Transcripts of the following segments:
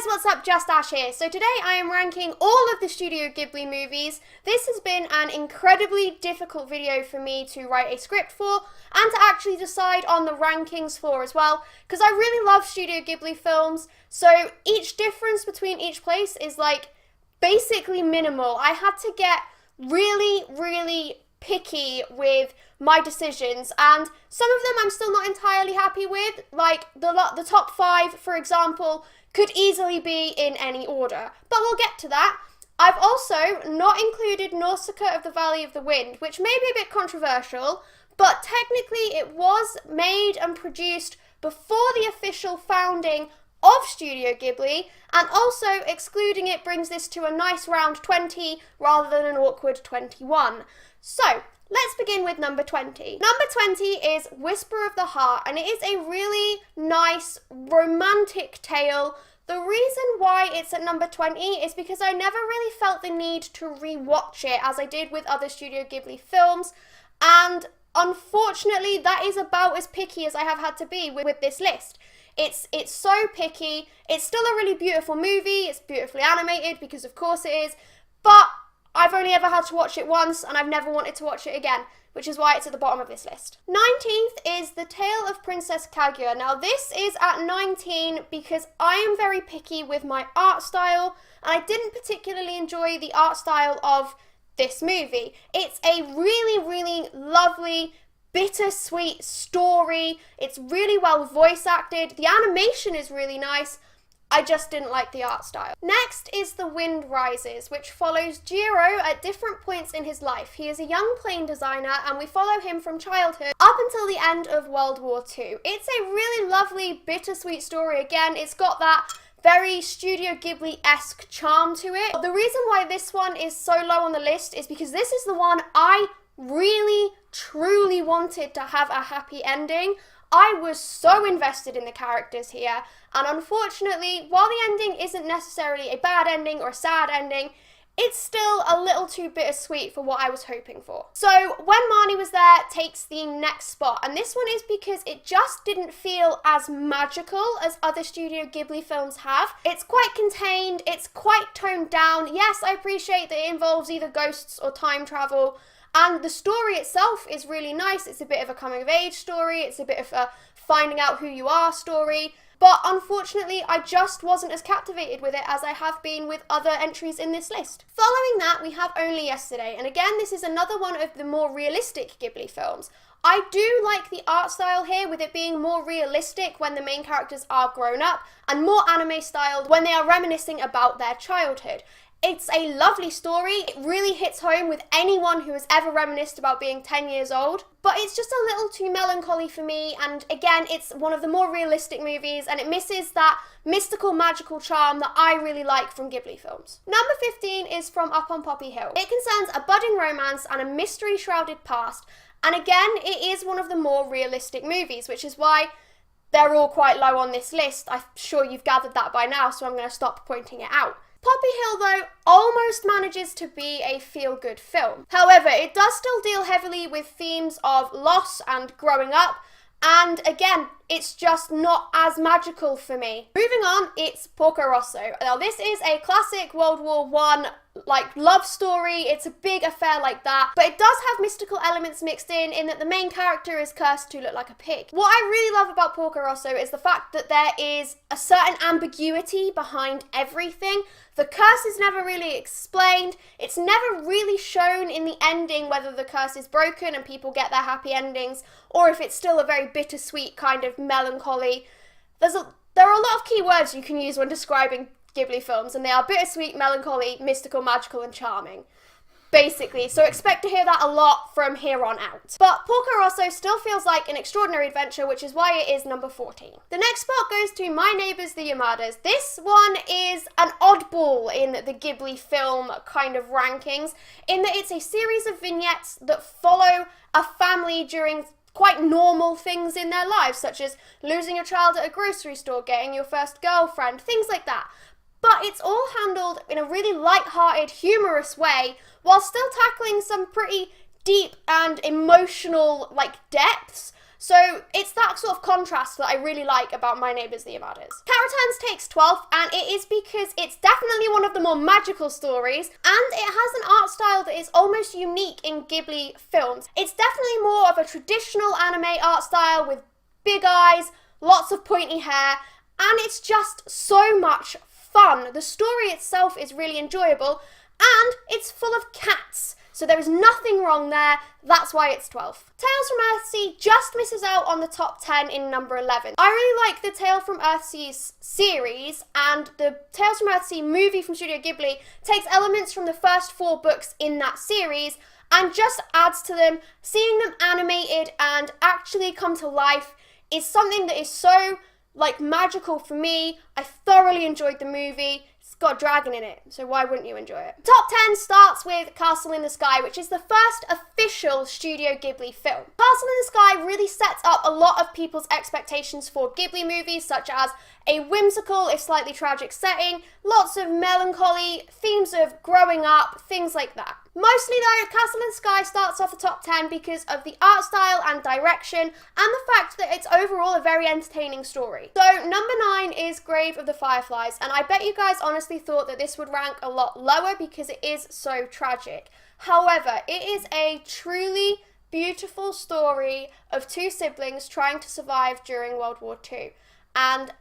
what's up? Just Ash here. So today I am ranking all of the Studio Ghibli movies. This has been an incredibly difficult video for me to write a script for and to actually decide on the rankings for as well, because I really love Studio Ghibli films, so each difference between each place is like basically minimal. I had to get really picky with my decisions, and some of them I'm still not entirely happy with, like the top 5, for example, could easily be in any order, but we'll get to that. I've also not included Nausicaa of the Valley of the Wind, which may be a bit controversial, but technically it was made and produced before the official founding of Studio Ghibli, and also excluding it brings this to a nice round 20 rather than an awkward 21. So, let's begin with number 20. Number 20 is Whisper of the Heart, and it is a really nice romantic tale. The reason why it's at number 20 is because I never really felt the need to rewatch it as I did with other Studio Ghibli films, and unfortunately that is about as picky as I have had to be with this list. It's so picky. It's still a really beautiful movie. It's beautifully animated, because of course it is, but I've only ever had to watch it once and I've never wanted to watch it again, which is why it's at the bottom of this list. 19th is The Tale of Princess Kaguya. Now this is at 19 because I am very picky with my art style, and I didn't particularly enjoy the art style of this movie. It's a really lovely, bittersweet story. It's really well voice acted. The animation is really nice. I just didn't like the art style. Next is The Wind Rises, which follows Jiro at different points in his life. He is a young plane designer, and we follow him from childhood up until the end of World War II. It's a really lovely, bittersweet story. Again, it's got that very Studio Ghibli-esque charm to it. The reason why this one is so low on the list is because this is the one I really, truly wanted to have a happy ending. I was so invested in the characters here, and unfortunately, while the ending isn't necessarily a bad ending or a sad ending, it's still a little too bittersweet for what I was hoping for. So When Marnie Was There takes the next spot, and this one is because it just didn't feel as magical as other Studio Ghibli films have. It's quite contained, it's quite toned down. Yes, I appreciate that it involves either ghosts or time travel, and the story itself is really nice. It's a bit of a coming-of-age story, it's a bit of a finding out who you are story, but unfortunately I just wasn't as captivated with it as I have been with other entries in this list. Following that, we have Only Yesterday, and again this is another one of the more realistic Ghibli films. I do like the art style here, with it being more realistic when the main characters are grown up, and more anime styled when they are reminiscing about their childhood. It's a lovely story. It really hits home with anyone who has ever reminisced about being 10 years old, but it's just a little too melancholy for me, and again, it's one of the more realistic movies, and it misses that mystical, magical charm that I really like from Ghibli films. Number 15 is From Up on Poppy Hill. It concerns a budding romance and a mystery-shrouded past, and again, it is one of the more realistic movies, which is why they're all quite low on this list. I'm sure you've gathered that by now, so I'm going to stop pointing it out. Poppy Hill, though, almost manages to be a feel-good film. However, it does still deal heavily with themes of loss and growing up, and again, it's just not as magical for me. Moving on, it's Porco Rosso. Now, this is a classic World War I love story. It's a big affair like that, but it does have mystical elements mixed in that the main character is cursed to look like a pig. What I really love about Porco Rosso is the fact that there is a certain ambiguity behind everything. The curse is never really explained. It's never really shown in the ending whether the curse is broken and people get their happy endings, or if it's still a very bittersweet kind of melancholy. There are a lot of key words you can use when describing Ghibli films, and they are bittersweet, melancholy, mystical, magical, and charming, basically, so expect to hear that a lot from here on out. But Porco Rosso still feels like an extraordinary adventure, which is why it is number 14. The next spot goes to My Neighbours the Yamadas. This one is an oddball in the Ghibli film kind of rankings, in that it's a series of vignettes that follow a family during quite normal things in their lives, such as losing your child at a grocery store, getting your first girlfriend, things like that. But it's all handled in a really light-hearted, humorous way, while still tackling some pretty deep and emotional, depths So it's that sort of contrast that I really like about My Neighbours the Yamadas. Cat Returns takes 12th, and it is because it's definitely one of the more magical stories, and it has an art style that is almost unique in Ghibli films. It's definitely more of a traditional anime art style with big eyes, lots of pointy hair, and it's just so much fun. The story itself is really enjoyable, and it's full of cats. So there is nothing wrong there, that's why it's 12th. Tales from Earthsea just misses out on the top 10 in number 11. I really like the Tale from Earthsea series, and the Tales from Earthsea movie from Studio Ghibli takes elements from the first 4 books in that series and just adds to them. Seeing them animated and actually come to life is something that is so magical for me. I thoroughly enjoyed the movie. It's got a dragon in it, so why wouldn't you enjoy it? Top 10 starts with Castle in the Sky, which is the first official Studio Ghibli film. Castle in the Sky really sets up a lot of people's expectations for Ghibli movies, such as a whimsical, if slightly tragic setting, lots of melancholy, themes of growing up, things like that. Mostly though, Castle in the Sky starts off the top 10 because of the art style and direction, and the fact that it's overall a very entertaining story. So number 9 is Grave of the Fireflies, and I bet you guys honestly thought that this would rank a lot lower because it is so tragic. However, it is a truly beautiful story of 2 siblings trying to survive during World War II. And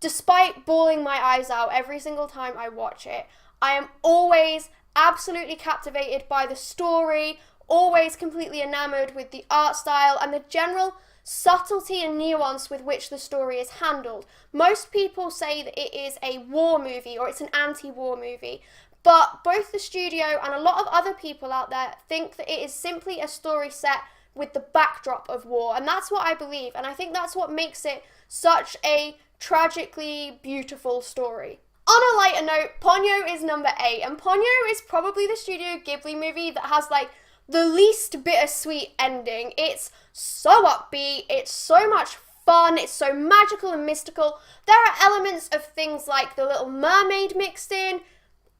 despite bawling my eyes out every single time I watch it, I am always absolutely captivated by the story, always completely enamored with the art style and the general subtlety and nuance with which the story is handled. Most people say that it is a war movie or it's an anti-war movie, but both the studio and a lot of other people out there think that it is simply a story set with the backdrop of war, and that's what I believe, and I think that's what makes it such a tragically beautiful story. On a lighter note, Ponyo is number 8, and Ponyo is probably the Studio Ghibli movie that has the least bittersweet ending. It's so upbeat, it's so much fun, it's so magical and mystical. There are elements of things like the Little Mermaid mixed in.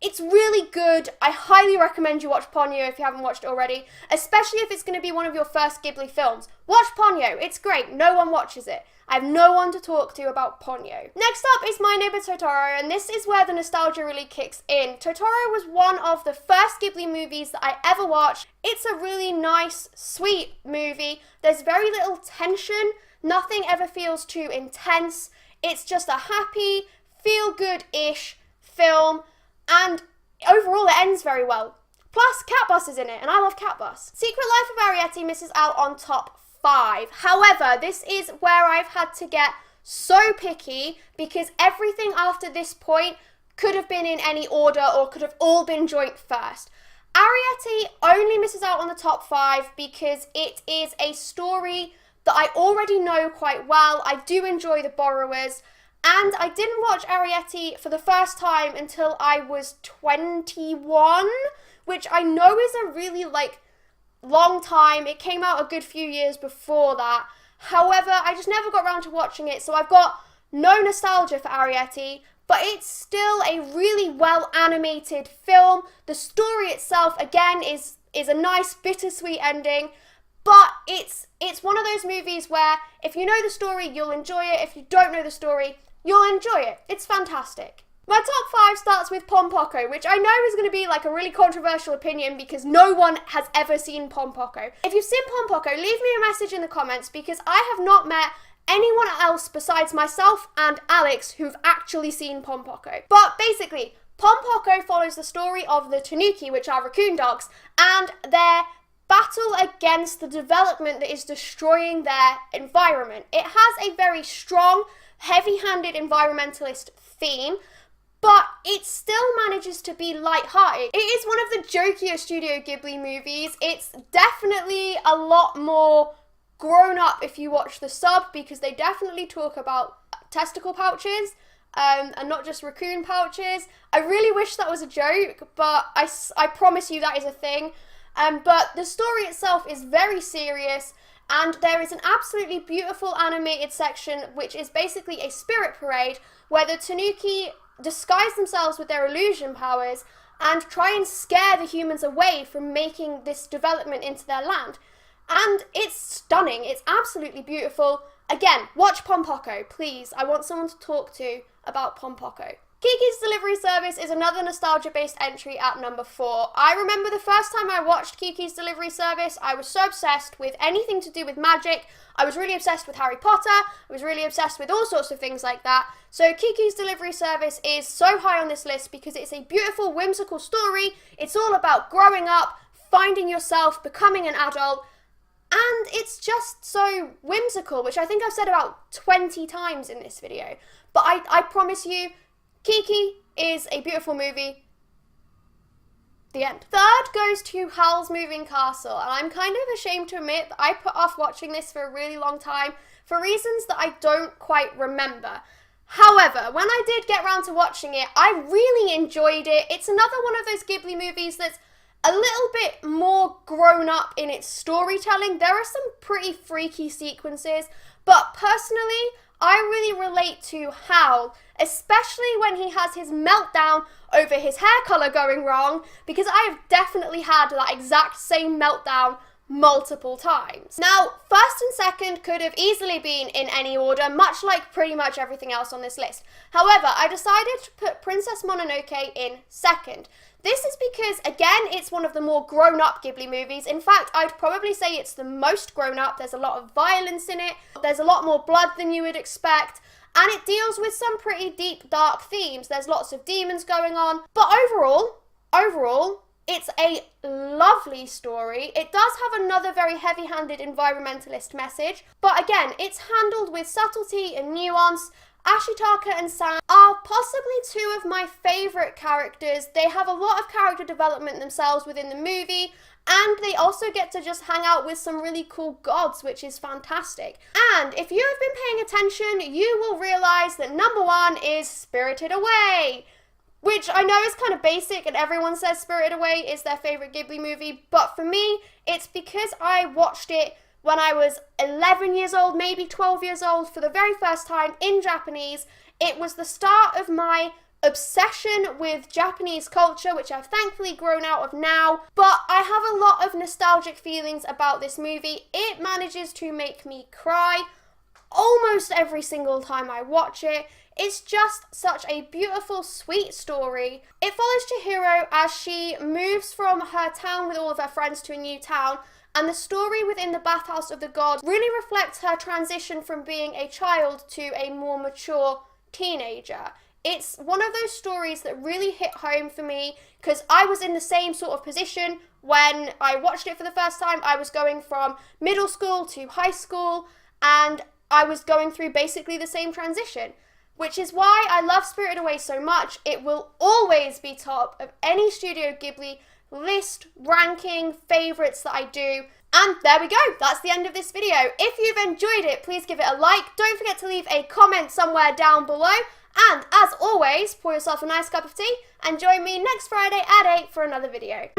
It's really good. I highly recommend you watch Ponyo if you haven't watched it already, especially if it's going to be one of your first Ghibli films. Watch Ponyo, it's great, no one watches it. I have no one to talk to about Ponyo. Next up is My Neighbor Totoro, and this is where the nostalgia really kicks in. Totoro was one of the first Ghibli movies that I ever watched. It's a really nice, sweet movie. There's very little tension. Nothing ever feels too intense. It's just a happy, feel-good-ish film, and overall it ends very well. Plus, Cat Bus is in it, and I love Cat Bus. Secret Life of Arrietty misses out on top 5. However, this is where I've had to get so picky because everything after this point could have been in any order or could have all been joint first. Arrietty only misses out on the top 5 because it is a story that I already know quite well. I do enjoy The Borrowers, and I didn't watch Arrietty for the first time until I was 21, which I know is a really long time. It came out a good few years before that. However, I just never got around to watching it, so I've got no nostalgia for Arrietty, but it's still a really well animated film. The story itself, again, is a nice bittersweet ending, but it's one of those movies where if you know the story, you'll enjoy it. If you don't know the story, you'll enjoy it. It's fantastic. My top 5 starts with Pom Poko, which I know is going to be a really controversial opinion because no one has ever seen Pom Poko. If you've seen Pom Poko, leave me a message in the comments because I have not met anyone else besides myself and Alex who've actually seen Pom Poko. But basically, Pom Poko follows the story of the Tanuki, which are raccoon dogs, and their battle against the development that is destroying their environment. It has a very strong, heavy-handed environmentalist theme, but it still manages to be light-hearted. It is one of the jokier Studio Ghibli movies. It's definitely a lot more grown up if you watch the sub because they definitely talk about testicle pouches and not just raccoon pouches. I really wish that was a joke, but I promise you that is a thing. But the story itself is very serious, and there is an absolutely beautiful animated section which is basically a spirit parade where the Tanuki disguise themselves with their illusion powers and try and scare the humans away from making this development into their land. and it's stunning. It's absolutely beautiful. Again, watch Pompoko, please. I want someone to talk to about Pompoko. Kiki's Delivery Service is another nostalgia-based entry at number 4. I remember the first time I watched Kiki's Delivery Service, I was so obsessed with anything to do with magic. I was really obsessed with Harry Potter. I was really obsessed with all sorts of things like that. So Kiki's Delivery Service is so high on this list because it's a beautiful, whimsical story. It's all about growing up, finding yourself, becoming an adult, and it's just so whimsical, which I think I've said about 20 times in this video. But I promise you, Kiki is a beautiful movie. The end. Third goes to Howl's Moving Castle, and I'm kind of ashamed to admit that I put off watching this for a really long time for reasons that I don't quite remember. However, when I did get around to watching it, I really enjoyed it. It's another one of those Ghibli movies that's a little bit more grown up in its storytelling. There are some pretty freaky sequences, but personally, I really relate to Howl, especially when he has his meltdown over his hair colour going wrong, because I have definitely had that exact same meltdown multiple times. Now, first and second could have easily been in any order, much like pretty much everything else on this list. However, I decided to put Princess Mononoke in second. This is because, again, it's one of the more grown-up Ghibli movies. In fact, I'd probably say it's the most grown-up. There's a lot of violence in it. There's a lot more blood than you would expect. And it deals with some pretty deep, dark themes. There's lots of demons going on. But overall, it's a lovely story. It does have another very heavy-handed environmentalist message. But again, it's handled with subtlety and nuance. Ashitaka and Sam are possibly two of my favourite characters. They have a lot of character development themselves within the movie, and they also get to just hang out with some really cool gods, which is fantastic. And if you have been paying attention, you will realise that number 1 is Spirited Away, which I know is kind of basic and everyone says Spirited Away is their favourite Ghibli movie, but for me, it's because I watched it when I was 11 years old, maybe 12 years old, for the very first time in Japanese. It was the start of my obsession with Japanese culture, which I've thankfully grown out of now. But I have a lot of nostalgic feelings about this movie. It manages to make me cry almost every single time I watch it. It's just such a beautiful, sweet story. It follows Chihiro as she moves from her town with all of her friends to a new town, and the story within the bathhouse of the god really reflects her transition from being a child to a more mature teenager. It's one of those stories that really hit home for me because I was in the same sort of position when I watched it for the first time. I was going from middle school to high school, and I was going through basically the same transition, which is why I love Spirited Away so much. It will always be top of any Studio Ghibli list, ranking, favourites that I do. And there we go, that's the end of this video. If you've enjoyed it, please give it a like. Don't forget to leave a comment somewhere down below. And as always, pour yourself a nice cup of tea and join me next Friday at 8 for another video.